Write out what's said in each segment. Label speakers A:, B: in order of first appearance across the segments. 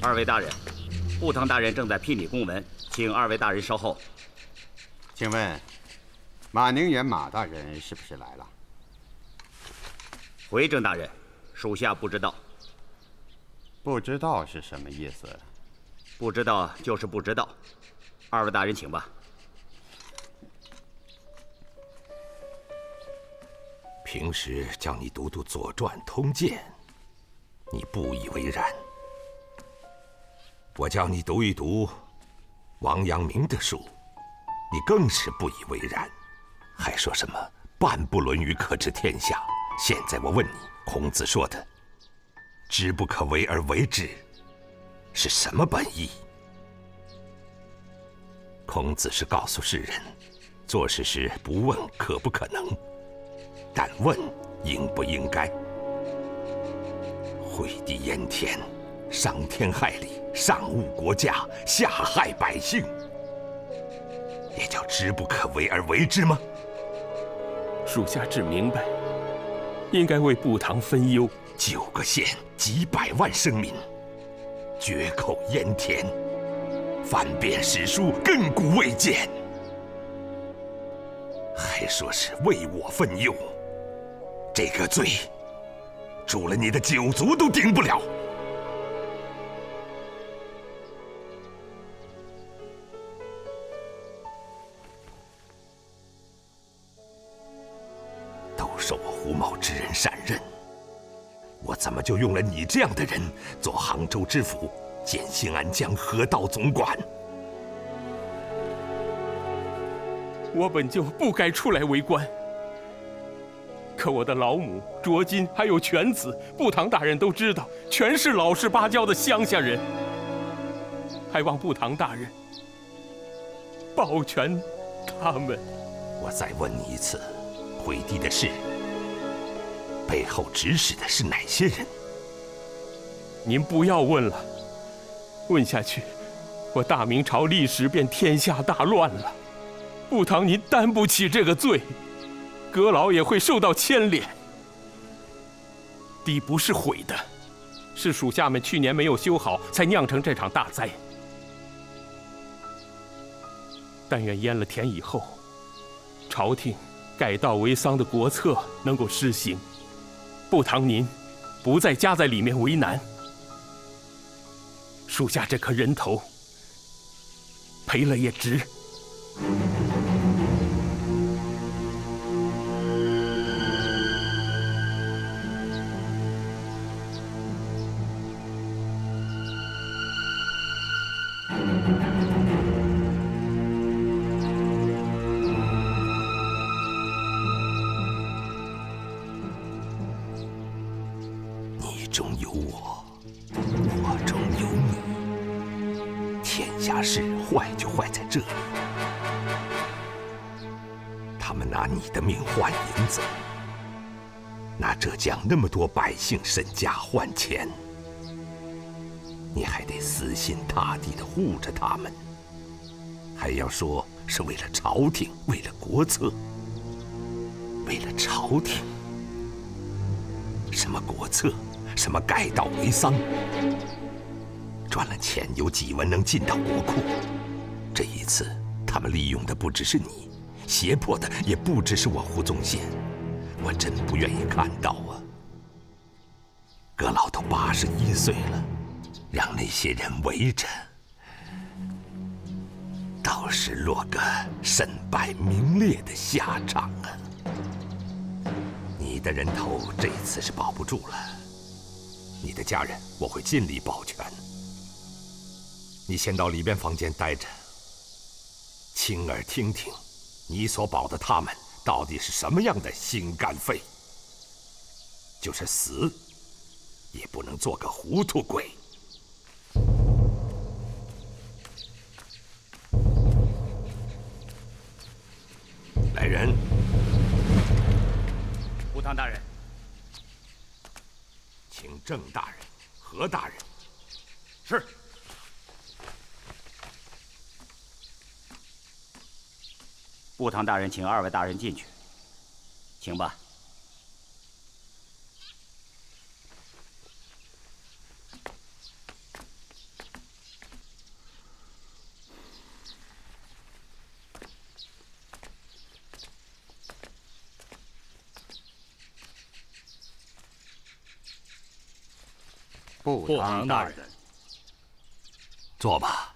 A: 二位大人，布唐大人正在批拟公文，请二位大人稍后。
B: 请问，马宁远马大人是不是来了？
A: 回正大人，属下不知道。
B: 不知道是什么意思？
A: 不知道就是不知道。二位大人请吧。
C: 平时叫你读读《左传》《通鉴》，你不以为然。我叫你读一读王阳明的书，你更是不以为然，还说什么半部《论语》可治天下。现在我问你，孔子说的“知不可为而为之”是什么本意？孔子是告诉世人，做事时不问可不可能，但问应不应该。毁地淹田，伤天害理，上误国家，下害百姓，也叫知不可为而为之吗？
D: 属下只明白，应该为布唐分忧。
C: 9个县，几百万生民，决口淹田，翻遍史书，亘古未见。还说是为我分忧，这个罪，除了你的9族都顶不了。都说我胡某知人善任，我怎么就用了你这样的人做杭州知府兼新安江河道总管？
D: 我本就不该出来为官，可我的老母卓金还有犬子，布唐大人都知道，全是老实巴交的乡下人，还望布唐大人保全他们。
C: 我再问你一次，毁地的事背后指使的是哪些人？
D: 您不要问了，问下去，我大明朝历史便天下大乱了。布唐您担不起这个罪，阁老也会受到牵连。地不是毁的，是属下们去年没有修好，才酿成这场大灾。但愿淹了田以后，朝廷改稻为桑的国策能够施行，布唐您不再夹在里面为难。属下这颗人头赔了也值。
C: 你中有我，我中有你，天下事坏就坏在这里。他们拿你的命换银子，拿浙江那么多百姓身家换钱，你还得死心塌地地护着他们，还要说是为了朝廷，为了国策。为了朝廷，什么国策，什么改稻为桑，赚了钱有几文能进到国库？这一次，他们利用的不只是你，胁迫的也不只是我胡宗宪。我真不愿意看到啊！阁老都81岁了，让那些人围着，倒是落个身败名裂的下场啊！你的人头这次是保不住了，你的家人我会尽力保全。你先到里边房间待着，亲耳听听，你所保的他们到底是什么样的心肝肺。就是死，也不能做个糊涂鬼。来人！
A: 布唐大人，
C: 请郑大人、何大人。
A: 是。布唐大人，请2位大人进去，请吧。
B: 不堂大人，
C: 坐吧。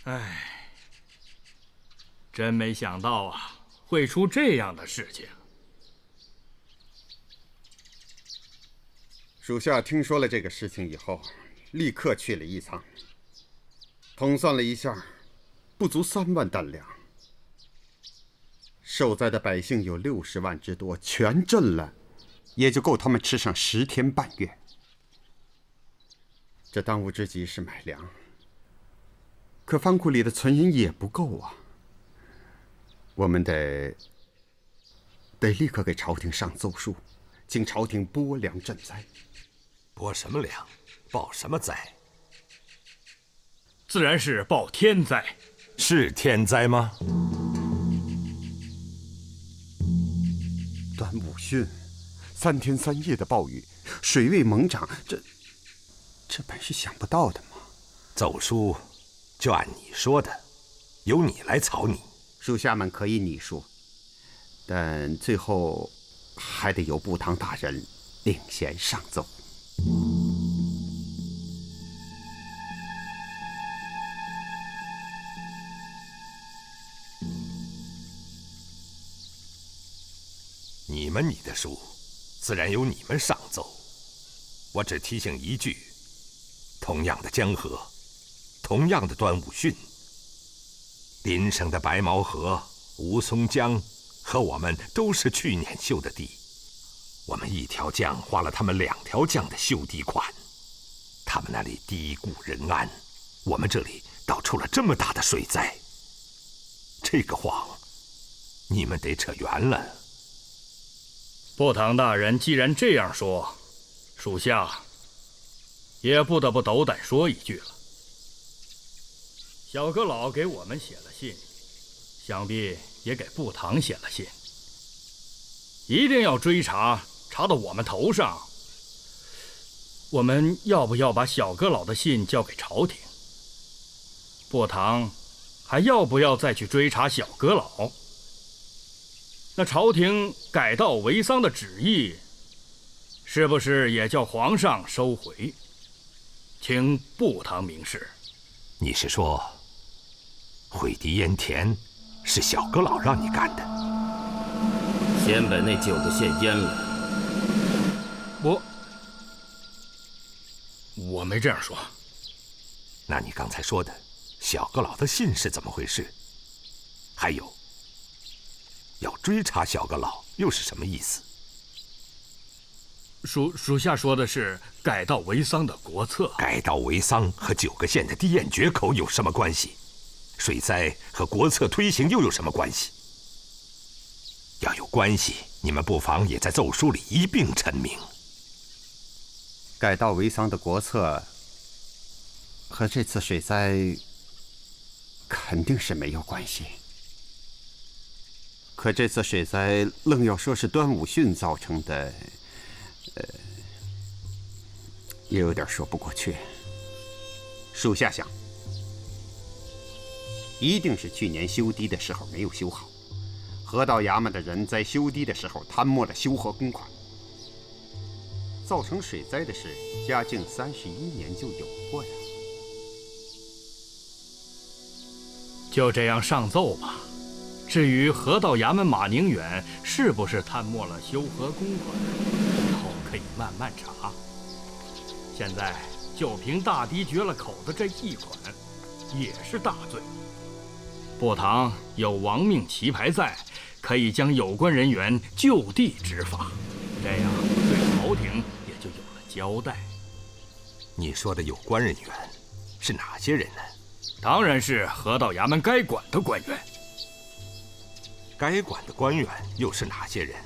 E: 唉，真没想到啊，会出这样的事情。
B: 属下听说了这个事情以后，立刻去了一趟，统算了一下，不足3万担粮。受灾的百姓有60万之多，全震了，也就够他们吃上10天半月。这当务之急是买粮，可藩库里的存银也不够啊。我们得立刻给朝廷上奏书，请朝廷拨粮赈灾。
C: 拨什么粮？报什么灾？
E: 自然是报天灾。
C: 是天灾吗？
B: 端午汛，3天3夜的暴雨，水位猛涨，这本是想不到的嘛。
C: 奏书就按你说的，由你来草拟。
B: 属下们可以拟书，但最后还得由部堂大人领衔上奏。
C: 你们拟的书，自然由你们上奏。我只提醒一句：同样的江河，同样的端午汛，邻省的白毛河、吴淞江和我们都是去年修的地。我们一条江花了他们2条江的修地款，他们那里地固人安，我们这里倒出了这么大的水灾。这个谎，你们得扯圆了。
E: 部堂大人既然这样说，属下也不得不斗胆说一句了。小阁老给我们写了信，想必也给部堂写了信，一定要追查到我们头上。我们要不要把小阁老的信交给朝廷？部堂还要不要再去追查小阁老？那朝廷改道为桑的旨意，是不是也叫皇上收回？请部堂明示。
C: 你是说，毁敌淹田是小阁老让你干的？
F: 先把那9个县淹了。
E: 我没这样说。
C: 那你刚才说的小阁老的信是怎么回事？还有，要追查小阁老又是什么意思？
E: 属下说的是改道为桑的国策。
C: 改道为桑和9个县的堤堰决口有什么关系？水灾和国策推行又有什么关系？要有关系，你们不妨也在奏书里一并陈明。
B: 改道为桑的国策和这次水灾肯定是没有关系。可这次水灾愣要说是端午汛造成的，也有点说不过去。属下想，一定是去年修堤的时候没有修好，河道衙门的人在修堤的时候贪没了修河公款，造成水灾的事，嘉靖31年就有过呀。
E: 就这样上奏吧。至于河道衙门马宁远是不是贪没了修河公款，以后可以慢慢查。现在就凭大堤决了口的这一款，也是大罪。部堂有亡命旗牌在，可以将有关人员就地执法，这样对朝廷也就有了交代。
C: 你说的有关人员是哪些人呢？
E: 当然是河道衙门该管的官员。
C: 该管的官员又是哪些人？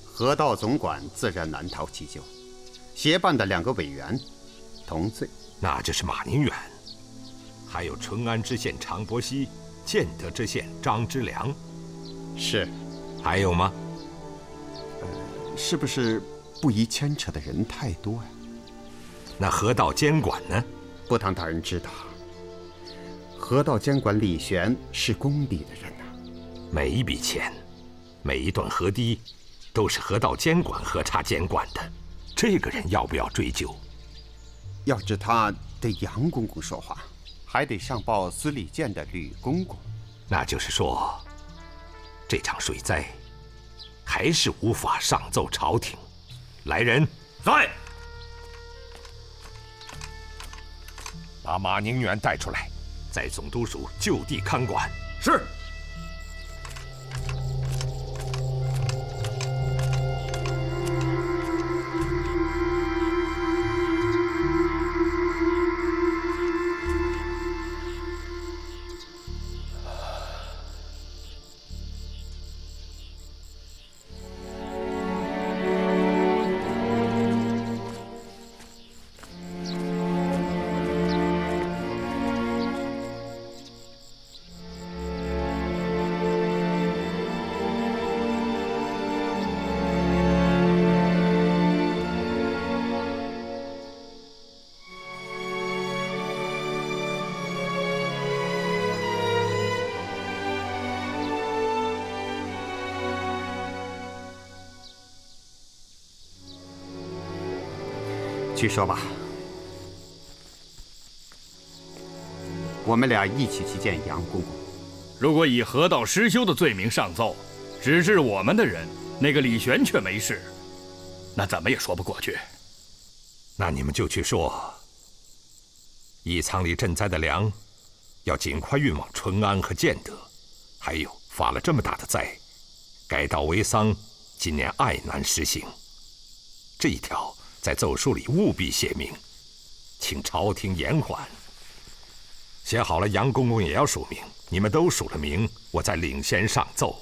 B: 河道总管自然难逃其咎，协办的2个委员同罪。
C: 那就是马宁远，还有淳安知县常伯熙、建德知县张之良。
B: 是。
C: 还有吗？
B: 是不是不宜牵扯的人太多呀？
C: 那河道监管呢？
B: 不堂大人知道，河道监管李玄是宫里的人呐。
C: 每一笔钱，每一段河堤，都是河道监管核查监管的。这个人要不要追究？
B: 要知他对杨公公说话，还得上报司礼监的吕公公。
C: 那就是说，这场水灾还是无法上奏朝廷。来人，
F: 在。
C: 把马宁远带出来，在总督署就地看管。
E: 是。
B: 去说吧，我们俩一起去见杨公公。
E: 如果以河道失修的罪名上奏，指治我们的人，那个李玄却没事，那怎么也说不过去。
C: 那你们就去说，义仓里赈灾的粮，要尽快运往淳安和建德。还有发了这么大的灾，改道为桑，今年爱难实行。这一条在奏书里务必写明，请朝廷延缓。写好了，杨公公也要署名，你们都署了名，我再领先上奏。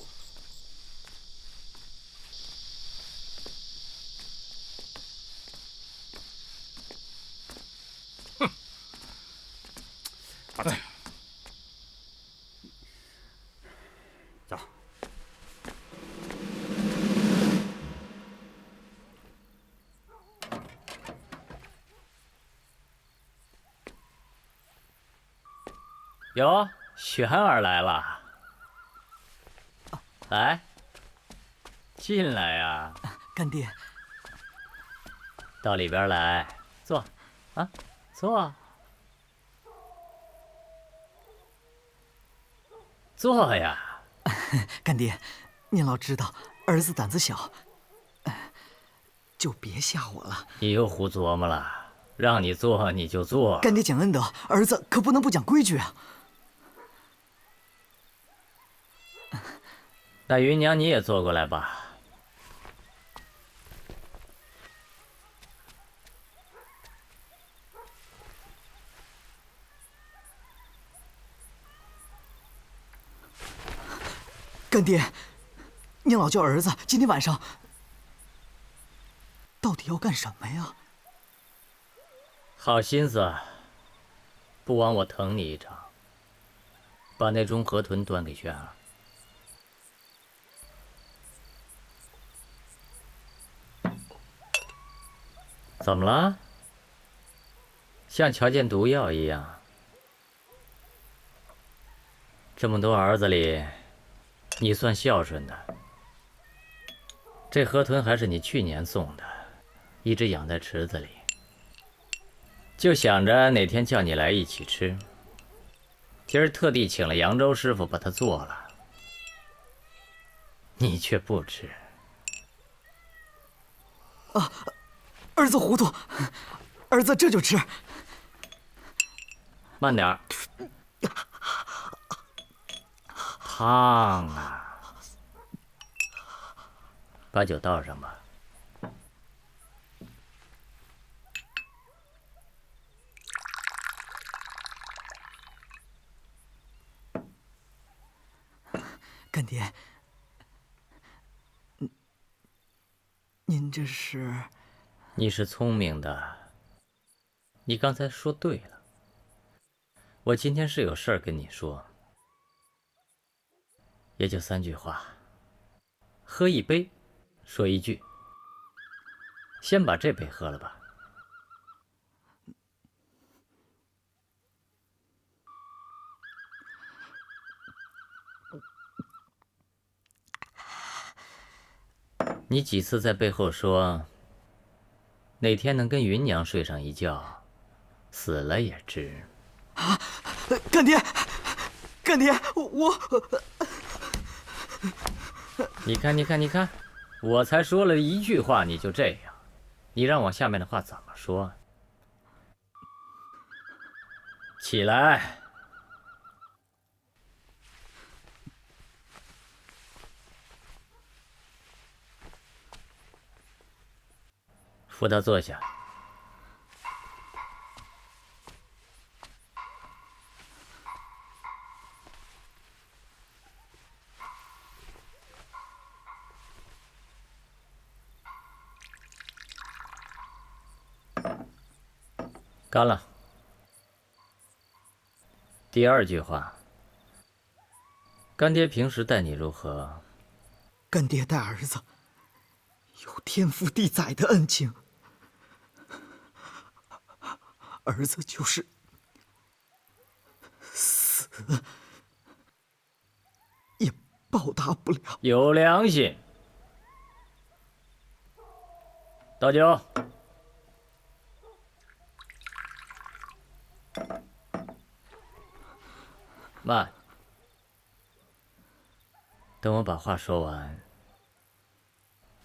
B: 走。
G: 哟，玄儿来了，来，进来呀，
H: 干爹，
G: 到里边来，坐，啊，坐，坐呀。
H: 干爹，您老知道儿子胆子小，就别吓我了。
G: 你又胡琢磨了，让你坐你就坐。
H: 干爹讲恩德，儿子可不能不讲规矩啊。
G: 那芸娘你也坐过来吧。
H: 干爹，您老叫儿子今天晚上到底要干什么呀？
G: 好心思，不枉我疼你一场。把那盅河豚端给轩儿。怎么了？像瞧见毒药一样。这么多儿子里，你算孝顺的。这河豚还是你去年送的，一直养在池子里，就想着哪天叫你来一起吃。今儿特地请了扬州师傅把它做了，你却不吃。
H: 啊！儿子糊涂，儿子这就吃。
G: 慢点儿，烫啊！把酒倒上吧。
H: 干爹，您这是？
G: 你是聪明的，你刚才说对了。我今天是有事儿跟你说，也就3句话，喝一杯，说一句。先把这杯喝了吧。你几次在背后说，哪天能跟芸娘睡上一觉，死了也值。
H: 啊，干爹，干爹，我……
G: 你看，你看，你看，我才说了一句话，你就这样，你让我下面的话怎么说？起来。扶他坐下。干了。第二句话，干爹平时待你如何？
H: 干爹待儿子有天父地载的恩情，儿子就是死也报答不了。
G: 有良心。倒酒。慢。等我把话说完，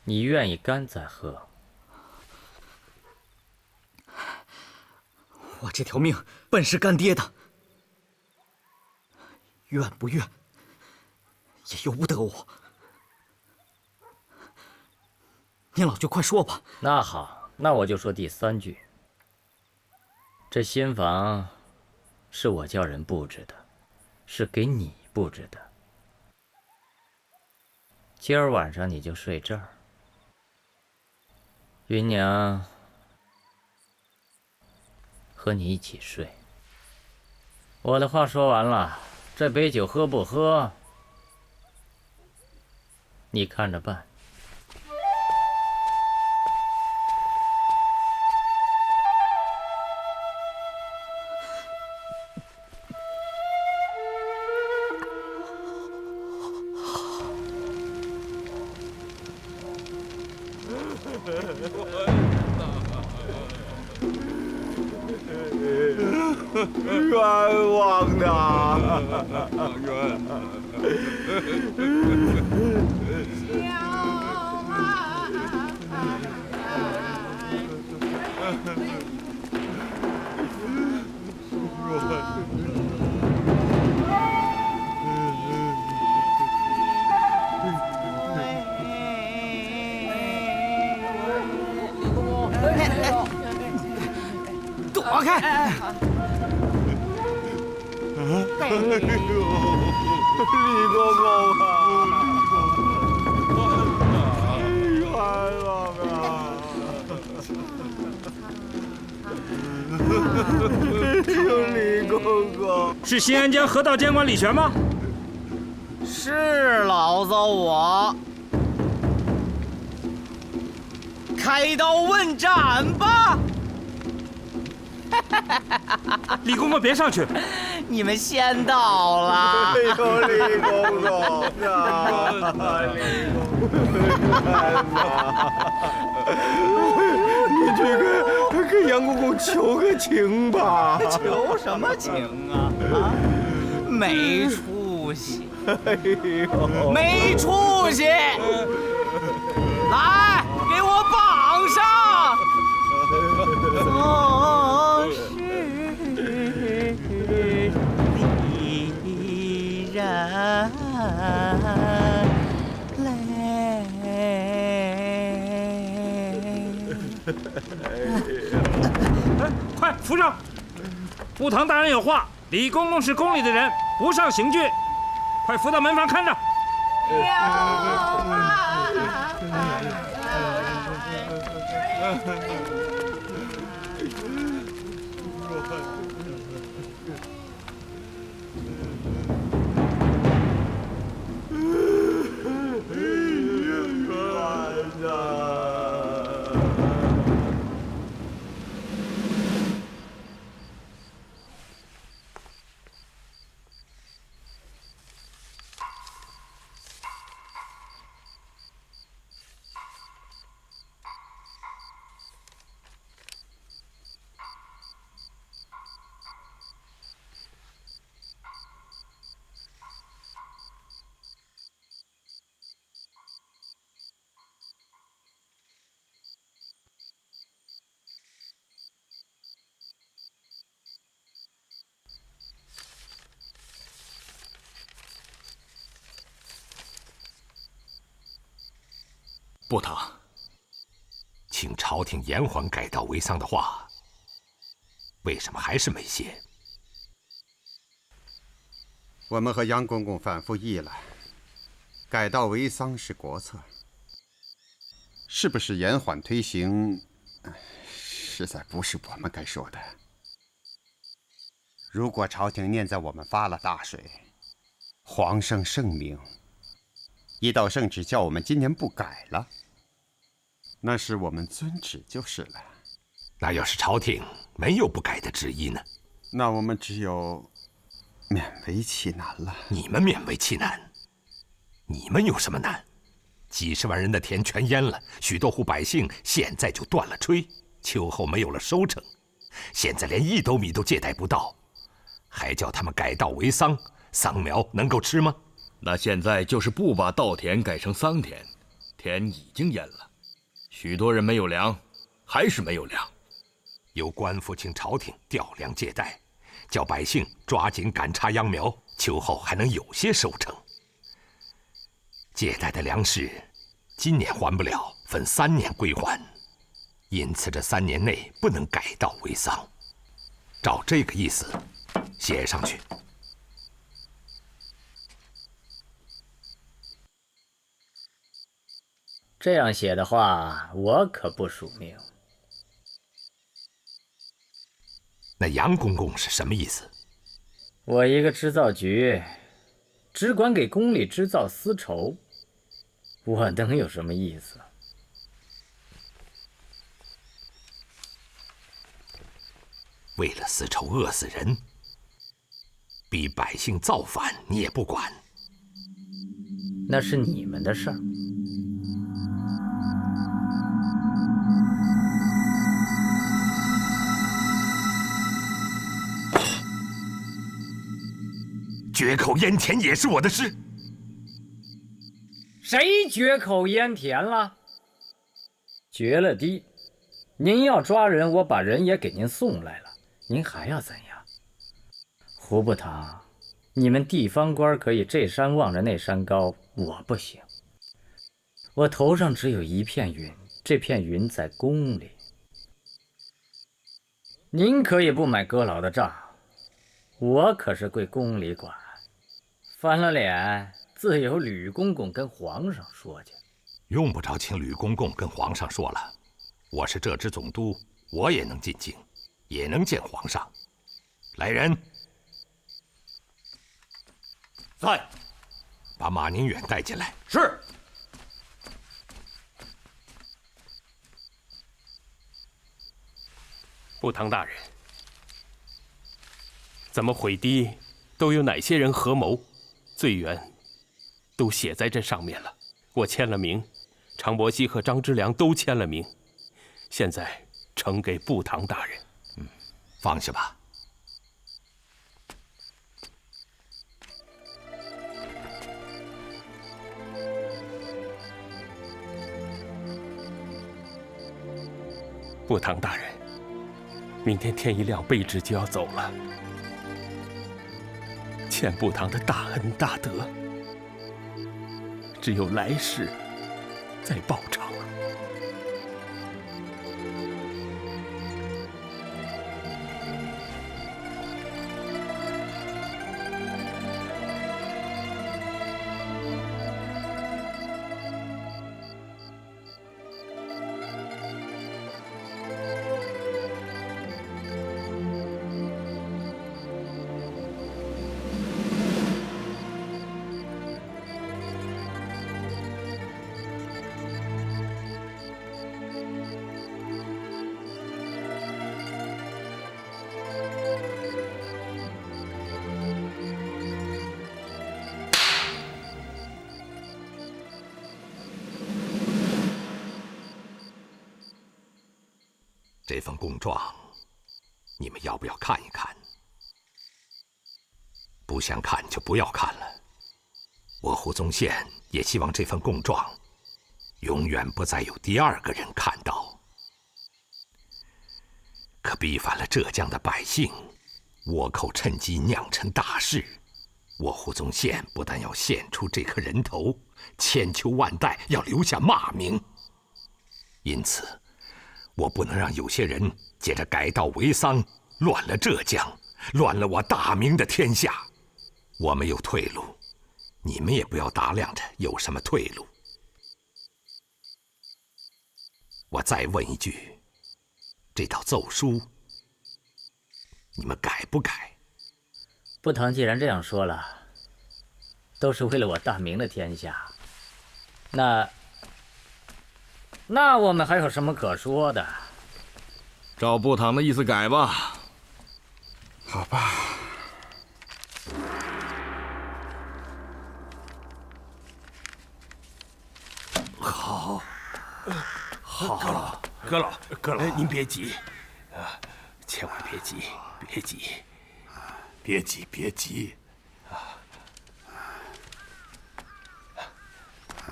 G: 你愿意干再喝。
H: 我这条命本是干爹的，愿不愿也由不得我。您老就快说吧。
G: 那好，那我就说第三句。这新房是我叫人布置的，是给你布置的。今儿晚上你就睡这儿。芸娘和你一起睡。我的话说完了，这杯酒喝不喝，你看着办。
I: 冤枉呐！
H: 躲开！
I: 哎呦，李公公啊！冤枉啊！李公公，
E: 是新安江河道监管李全吗？
J: 是老子我。开刀问斩吧！
E: 李公公别上去，
J: 你们先到了。
I: 哎呦，李公公啊！李公公，你去跟杨公公求个情吧。
J: 求什么情啊？没出息！没出息！来，给我绑上！总是离人
E: 哎，快扶上！布堂大人有话，李公公是宫里的人，不上刑具，快扶到门房看着。不堂，
C: 请朝廷延缓改道为桑的话，为什么还是没写？
B: 我们和杨公公反复议了，改道为桑是国策，是不是延缓推行，实在不是我们该说的。如果朝廷念在我们发了大水，皇上圣明，一道圣旨叫我们今年不改了，那是我们遵旨就是了。
C: 那要是朝廷没有不改的旨意呢？
B: 那我们只有勉为其难了。
C: 你们勉为其难？你们有什么难？几十万人的田全淹了，许多户百姓现在就断了炊，秋后没有了收成，现在连1斗米都借贷不到，还叫他们改稻为桑，桑苗能够吃吗？
E: 那现在就是不把稻田改成桑田，田已经淹了，许多人没有粮，还是没有粮。
C: 由官府请朝廷调粮借贷，叫百姓抓紧赶插秧苗，秋后还能有些收成。借贷的粮食今年还不了，分3年归还，因此这3年内不能改稻为桑。照这个意思写上去。
G: 这样写的话，我可不署名。
C: 那杨公公是什么意思？
G: 我一个织造局，只管给宫里织造丝绸，我能有什么意思？
C: 为了丝绸饿死人，逼百姓造反，你也不管？
G: 那是你们的事儿。
C: 决口淹田也是我的事。
G: 谁决口淹田了？决了的，您要抓人，我把人也给您送来了，您还要怎样？胡部堂，你们地方官可以这山望着那山高，我不行。我头上只有一片云，这片云在宫里。您可以不买阁老的账，我可是归宫里管。翻了脸，自有吕公公跟皇上说去。
C: 用不着请吕公公跟皇上说了，我是这支总督，我也能进京，也能见皇上。来人，
E: 在，
C: 把马宁远带进来。
E: 是。
D: 部堂大人，咱们毁堤都有哪些人合谋？罪源都写在这上面了，我签了名，常伯熙和张之良都签了名，现在呈给部堂大人。
C: 放下吧。
D: 部堂大人，明天天一亮，卑职就要走了。欠部堂的大恩大德，只有来世再报偿了。
C: 这份供状，你们要不要看一看？不想看就不要看了。我胡宗宪也希望这份供状永远不再有第2个人看到。可逼反了浙江的百姓，倭寇趁机酿成大事。我胡宗宪不但要献出这颗人头，千秋万代要留下骂名。因此，我不能让有些人借着改道为桑，乱了浙江，乱了我大明的天下。我没有退路，你们也不要打量着有什么退路。我再问一句，这道奏书，你们改不改？
G: 不堂既然这样说了，都是为了我大明的天下，那我们还有什么可说的？
E: 照不堂的意思改吧。
B: 好吧。
D: 好，阁老，您别急，千万别急，别急，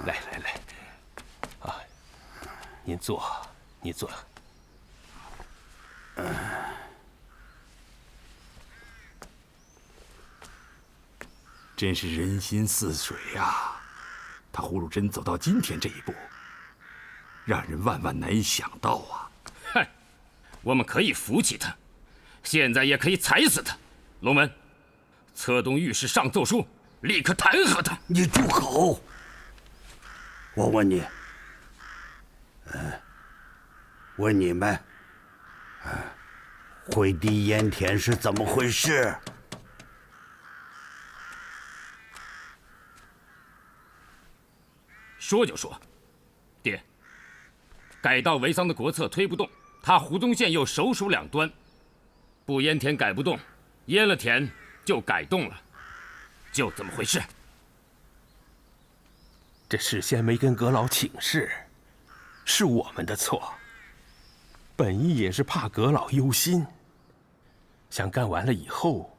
D: 来，您坐。
K: 真是人心似水呀！他葫芦真走到今天这一步，让人万万难以想到啊！
F: 嗨，我们可以扶起他，现在也可以踩死他。龙门，策动御史上奏书，立刻弹劾他。
L: 你住口！我问你，问你们，回敌盐田是怎么回事？
F: 说就说，爹，改道为桑的国策推不动，他胡宗宪又首鼠两端，不淹田改不动，淹了田就改动了，就这么回事。
D: 这事先没跟阁老请示，是我们的错。本意也是怕阁老忧心，想干完了以后，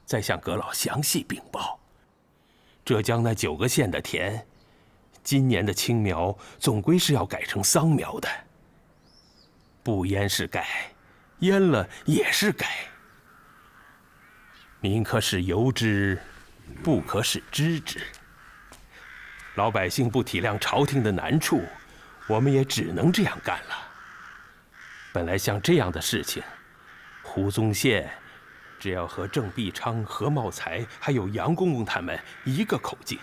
D: 再向阁老详细禀报。浙江那9个县的田，今年的青苗总归是要改成桑苗的。不淹是改，淹了也是改。民可使由之，不可使知之。老百姓不体谅朝廷的难处，我们也只能这样干了。本来像这样的事情，胡宗宪只要和郑必昌、何茂才还有杨公公他们一个口径，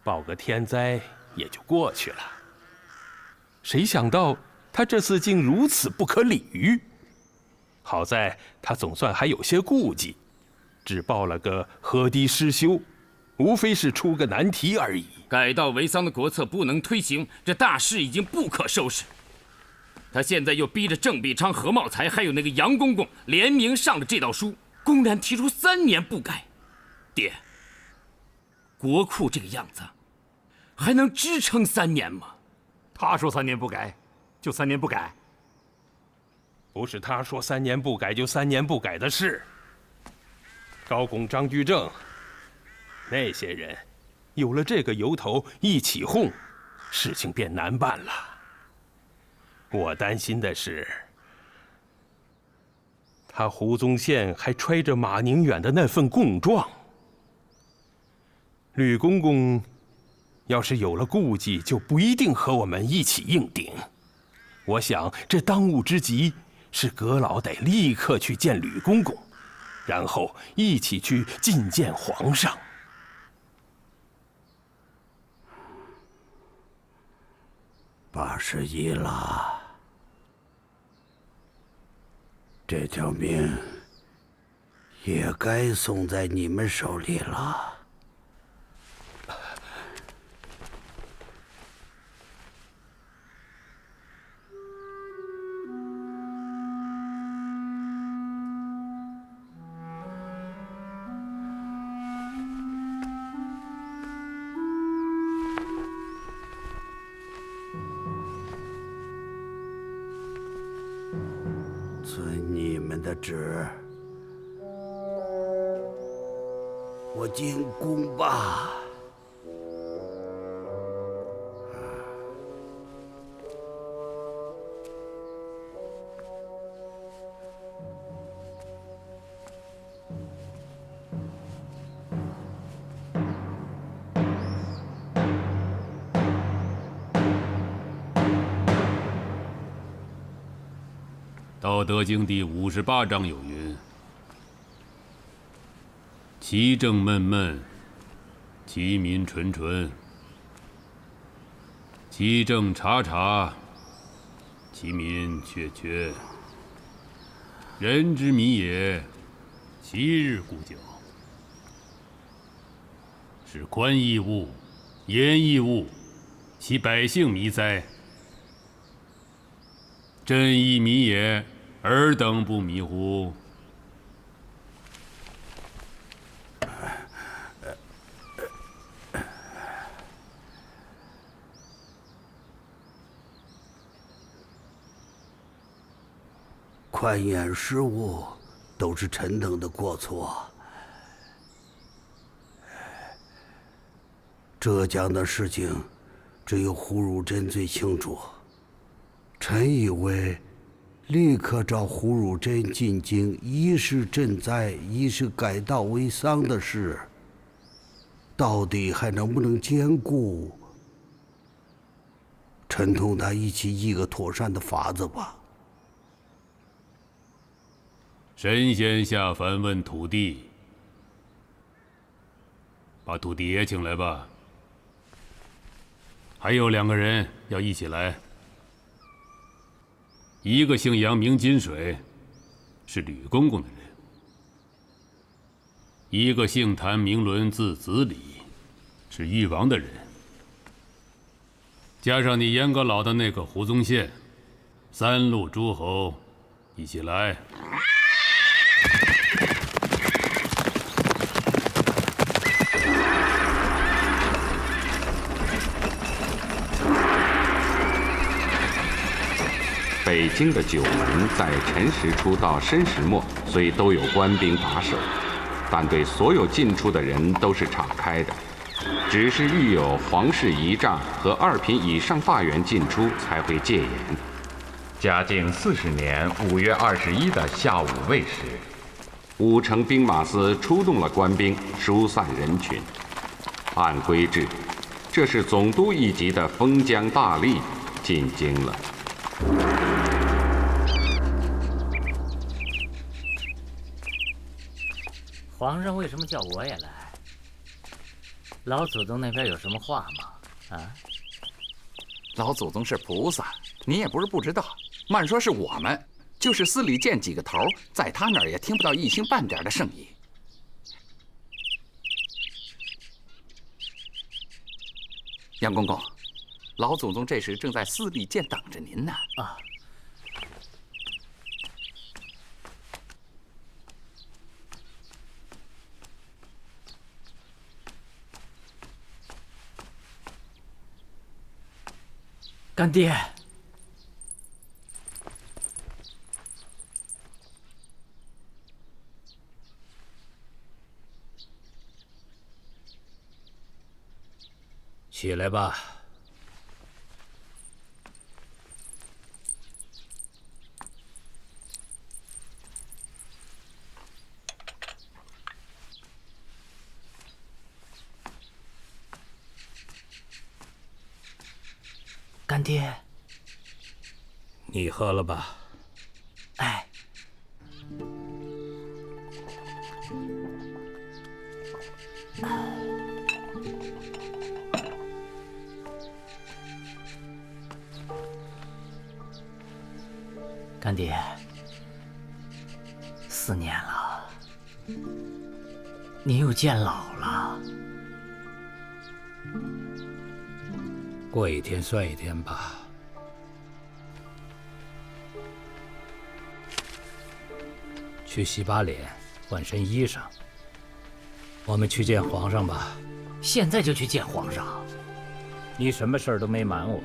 D: 报个天灾也就过去了。谁想到他这次竟如此不可理喻。好在他总算还有些顾忌，只报了个河堤失修，无非是出个难题而已。
F: 改道为桑的国策不能推行，这大事已经不可收拾。他现在又逼着郑必昌、何茂才还有那个杨公公联名上了这道书，公然提出3年不改。爹，国库这个样子，还能支撑3年吗？
K: 他说3年不改，就3年不改。
D: 不是他说3年不改就3年不改的事。高拱、张居正那些人有了这个由头一起哄，事情便难办了。我担心的是，他胡宗宪还揣着马宁远的那份供状。吕公公要是有了顾忌，就不一定和我们一起硬顶。我想这当务之急是阁老得立刻去见吕公公，然后一起去觐见皇上。
L: 81了，这条命也该送在你们手里了。遵你们的旨，我进宫吧。
M: 道德经》第58章有云：“其政闷闷，其民淳淳；其政察察，其民缺缺。人之迷也，其日固久。是宽义务，严义务，其百姓迷哉！朕亦迷也，尔等不迷乎？”
L: 宽严失误，都是臣等的过错。浙江的事情，只有胡汝珍最清楚。臣以为，立刻召胡汝珍进京，一是赈灾，一是改道为桑的事，到底还能不能兼顾？臣同他一起议个妥善的法子吧。
M: 神仙下凡问土地，把土地爷请来吧。还有2个人要一起来，一个姓杨名金水，是吕公公的人；一个姓谭名伦，字子礼，是誉王的人。加上你严阁老的那个胡宗宪，3路诸侯一起来。
N: 北京的九门在辰时初到申时末虽都有官兵把守，但对所有进出的人都是敞开的，只是遇有皇室仪仗和2品以上罢员进出才会戒严。
O: 嘉靖40年5月21的下午未时
N: 5城兵马司出动了官兵，疏散人群。按规制，这是总督一级的封疆大吏进京了。
G: 皇上为什么叫我也来？老祖宗那边有什么话吗？啊？
P: 老祖宗是菩萨，你也不是不知道。慢说是我们，就是司礼监几个头，在他那儿也听不到一星半点的圣意。杨公公，老祖宗这时正在司礼监等着您呢。
G: 啊。干爹，
E: 起来吧。
G: 干爹，
E: 你喝了吧。
G: 哎，干爹，4年了，你又见老了。
E: 过一天算一天吧。去洗把脸，换身衣裳。我们去见皇上吧。
G: 现在就去见皇上？
E: 你什么事儿都没瞒我，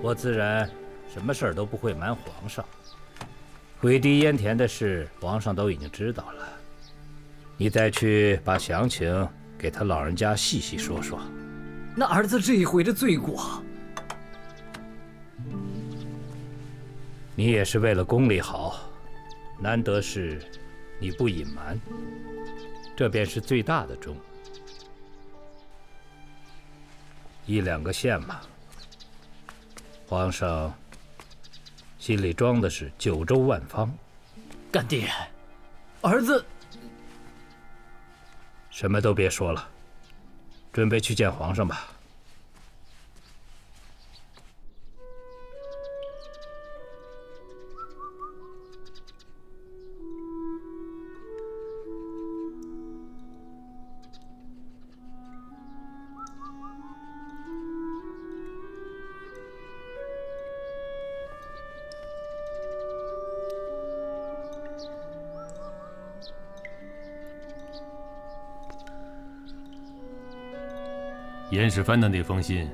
E: 我自然什么事儿都不会瞒皇上。毁堤淹田的事，皇上都已经知道了。你再去把详情给他老人家细细说说。
H: 那儿子这一回的罪过，
E: 你也是为了宫里好，难得是你不隐瞒，这便是最大的忠。1、2个县嘛，皇上心里装的是九州万方。
H: 干爹，儿子，
E: 什么都别说了，准备去见皇上吧。
M: 严世蕃的那封信，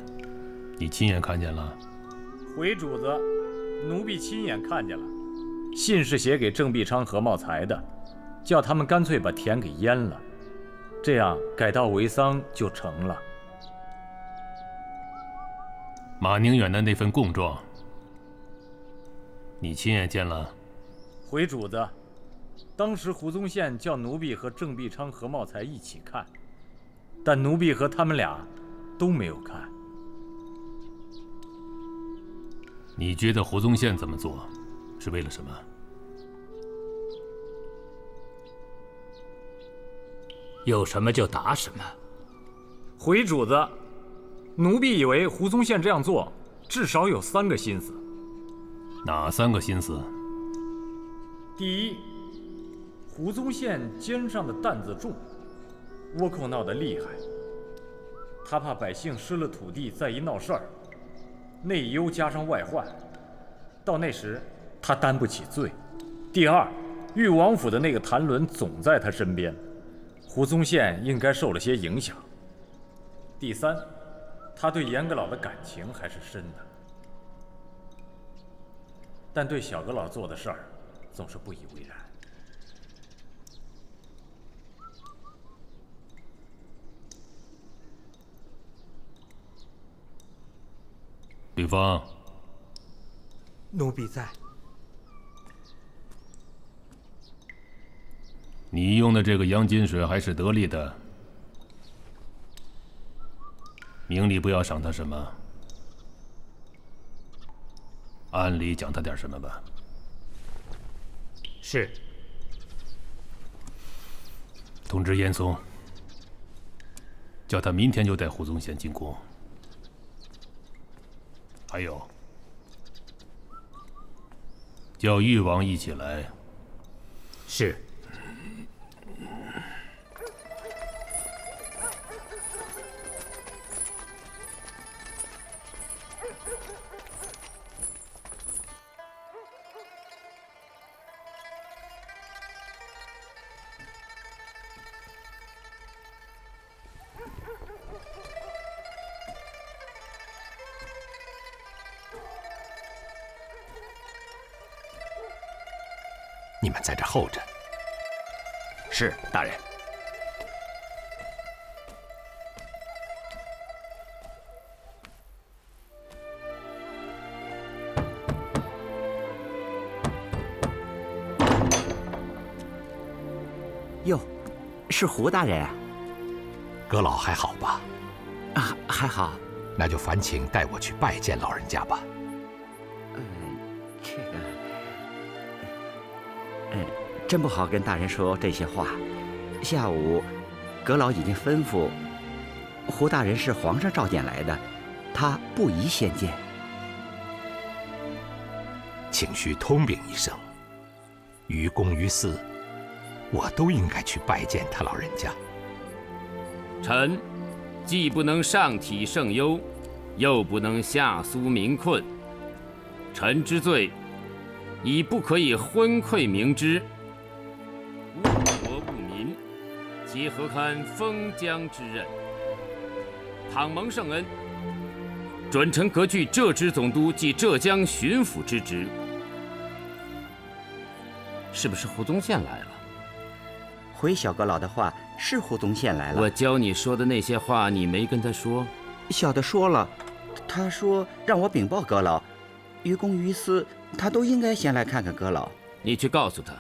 M: 你亲眼看见了？
E: 回主子，奴婢亲眼看见了。信是写给郑必昌、何茂才的，叫他们干脆把田给淹了，这样改稻为桑就成了。
M: 马宁远的那份供状，你亲眼见了？
E: 回主子，当时胡宗宪叫奴婢和郑必昌、何茂才一起看，但奴婢和他们俩都没有看。
M: 你觉得胡宗宪这么做是为了什么？
E: 有什么就答什么。回主子，奴婢以为胡宗宪这样做至少有3个心思。
M: 哪3个心思？
E: 第一，胡宗宪肩上的担子重，倭寇闹得厉害，他怕百姓失了土地再一闹事儿，内忧加上外患，到那时他担不起罪。第二，裕王府的那个谭纶总在他身边，胡宗宪应该受了些影响。第三，他对严阁老的感情还是深的，但对小阁老做的事儿总是不以为然。
M: 吕方，
I: 奴婢在。
M: 你用的这个洋金水还是得力的，明里不要赏他什么，暗里讲他点什么吧。
E: 是。
M: 通知严嵩，叫他明天就带胡宗宪进宫。还有，叫誉王一起来。
E: 是。
C: 你们在这候着。
A: 是，大人。
J: 哟，是胡大人啊。
C: 阁老还好吧？
J: 啊，还好。
C: 那就烦请带我去拜见老人家吧。
J: 这个，真不好跟大人说这些话。下午，阁老已经吩咐，胡大人是皇上召见来的，他不宜先见。
C: 请须通禀一声，于公于私，我都应该去拜见他老人家。
F: 臣既不能上体圣忧，又不能下苏民困。臣之罪，已不可以昏聩明之。误国误民，其何堪封疆之任？倘蒙圣恩，准臣革去浙支总督及浙江巡抚之职。是不是胡宗宪来了？
J: 回小阁老的话，是胡宗宪来了。
F: 我教你说的那些话，你没跟他说？
J: 小的说了，他说让我禀报阁老，于公于私，他都应该先来看看阁老。
F: 你去告诉他，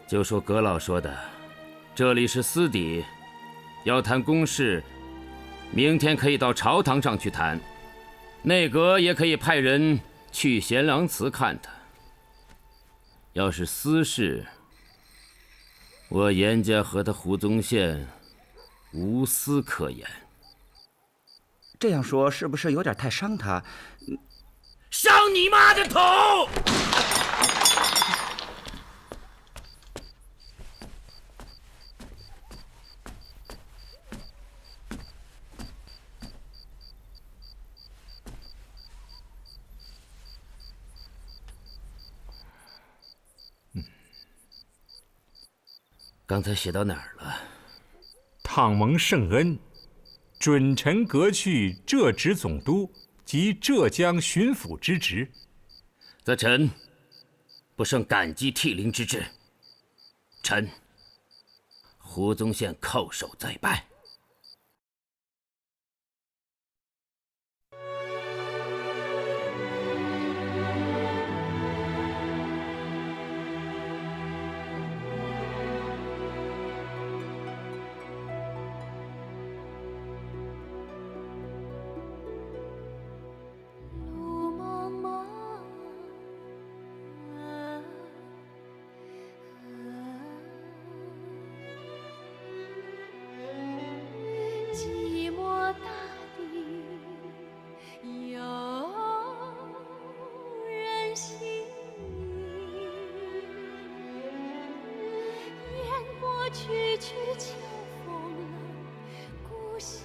F: 就说阁老说的，这里是私邸，要谈公事，明天可以到朝堂上去谈，内阁也可以派人去贤良祠看他。要是私事，我严家和他胡宗宪无私可言。
J: 这样说是不是有点太伤他？
F: 伤你妈的头！刚才写到哪儿了？
Q: 倘蒙圣恩，准臣革去浙直总督及浙江巡抚之职。
F: 则臣不胜感激涕零之至。臣胡宗宪叩首再拜。
R: 寂寞大地有人心雁过去去秋风冷故乡，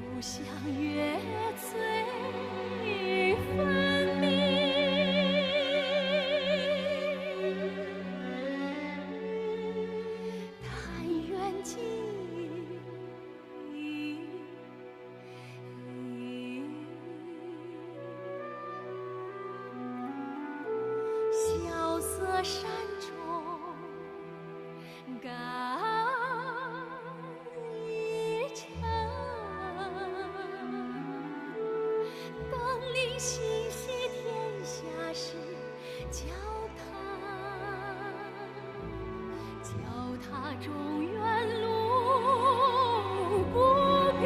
R: 故乡月醉分明。萧瑟山中感一程，登临心系天下事，脚踏中原路不平。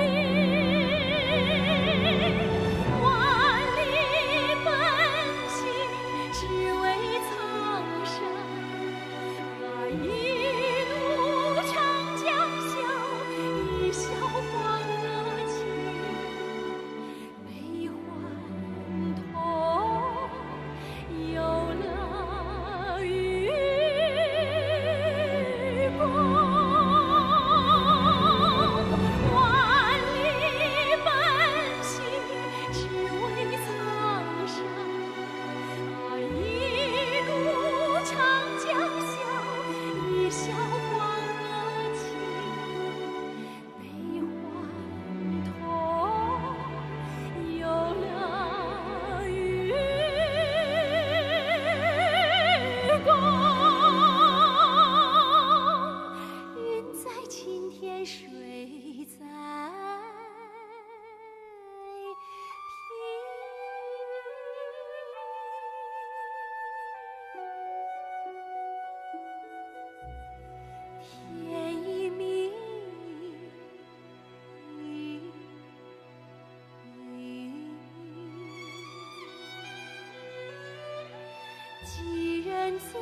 R: 几人醉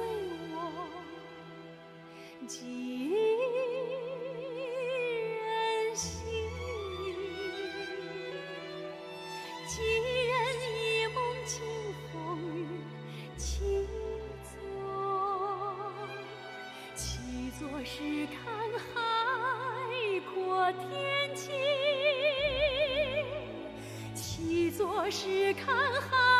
R: 卧，几人醒，几人一梦惊风雨，七座是看海阔天晴，七座是看海。